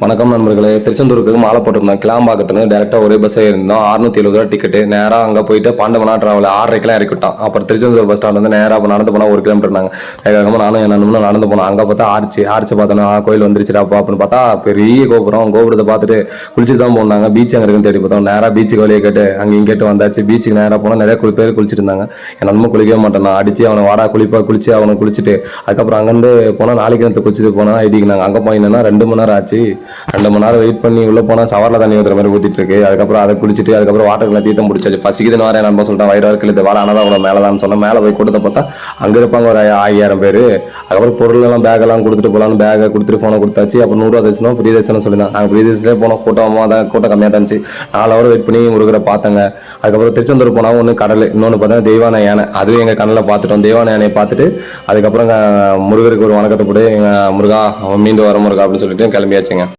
வணக்கம் நண்பர்களே. திருச்செந்தூருக்கு மாலை போட்டிருந்தோம். கிளாம்பாக்கத்துலேருந்து டேரெக்டாக ஒரே பஸ்ஸே இருந்தோம். 670 ரூபா டிக்கெட்டு. நேராக அங்கே போயிட்டு பாண்டவனா ட்ராவல் 6:30 இறக்கிவிட்டோம். அப்புறம் திருச்செந்தூர் பஸ் ஸ்டாண்ட் வந்து நேராக நடந்து போனால் 1 கிலோமீட்டர் நாங்கள் வேகமாக நானும் என் நண்பனும் நடந்து போனோம். அங்கே பார்த்தா ஆர்ச்சி பார்த்தோன்னா கோயில் வந்துருச்சுடாப்பா அப்படின்னு பார்த்தா பெரிய கோபுரத்தை பார்த்துட்டு குளிச்சுட்டு தான் போனாங்க. பீச் அங்கே இருக்குன்னு தேடி பார்த்தோம். நேராக பீச்சுக்கு வழியை கேட்டு அங்கேயும் கேட்டு வந்தாச்சு. பீச்சுக்கு நேராக போனால் நிறைய பேர் குளிச்சுட்டு இருந்தாங்க. என் நண்பன் குளிக்கவே மாட்டேன். நான் அடிச்சு அவனை வாடா குளிச்சு அவனை குளிச்சுட்டு அதுக்கப்புறம் அங்கேருந்து போனால் நாளைக்கு நேரத்தை குளிச்சுட்டு போனால் ஐடிக்குனாங்க. அங்கே போயின்னா 2 மணி நேரம் ஆச்சு. 2 மணி நேரம் வெயிட் பண்ணி உள்ள போனா சவரில் தண்ணி ஊற்றுற மாதிரி ஊற்றிட்டு இருக்கு. அதுக்கப்புறம் அதை குடிச்சிட்டு அதுக்கப்புறம் வாட்டர்ல தீர்த்தம் முடிச்சாச்சு. பசிக்குதுன்னு வேற நண்பன் சொல்லிட்டான். வயிறு கிழத்து வேலை ஆனால் அவ்வளோ மேலே தான் சொன்னேன். மேலே போய் கொடுத்த பார்த்தா அங்கே இருப்பாங்க ஒரு 1000 பேர். அதுக்கப்புறம் பொருள் எல்லாம் பேக் எல்லாம் கொடுத்துட்டு போகலான்னு பேக்கை கொடுத்துட்டு ஃபோனை கொடுத்தாச்சு. அப்புறம் 100 ரூபா தரிசனம் ஃப்ரீ தரிசனம் சொல்லியிருந்தாங்க. நாங்கள் ஃப்ரீ தரிசனே போனோம். கூட்டம் கம்மியாக தான் இருந்துச்சு. 4 ஹவர் வெயிட் பண்ணி முருகரை பார்த்தாங்க. அதுக்கப்புறம் திருச்செந்தூர் போனால் ஒன்று கடல், இன்னொன்று பார்த்தா தெய்வான யானை. அதுவும் எங்கள் கண்ணில் பார்த்துட்டோம். தெய்வான யானையை பார்த்துட்டு அதுக்கப்புறம் முருகருக்கு ஒரு வணக்கத்தை போட்டு எங்கள் முருகா மீண்டும் வர முருகா அப்படின்னு சொல்லிட்டு கிளம்பியாச்சுங்க.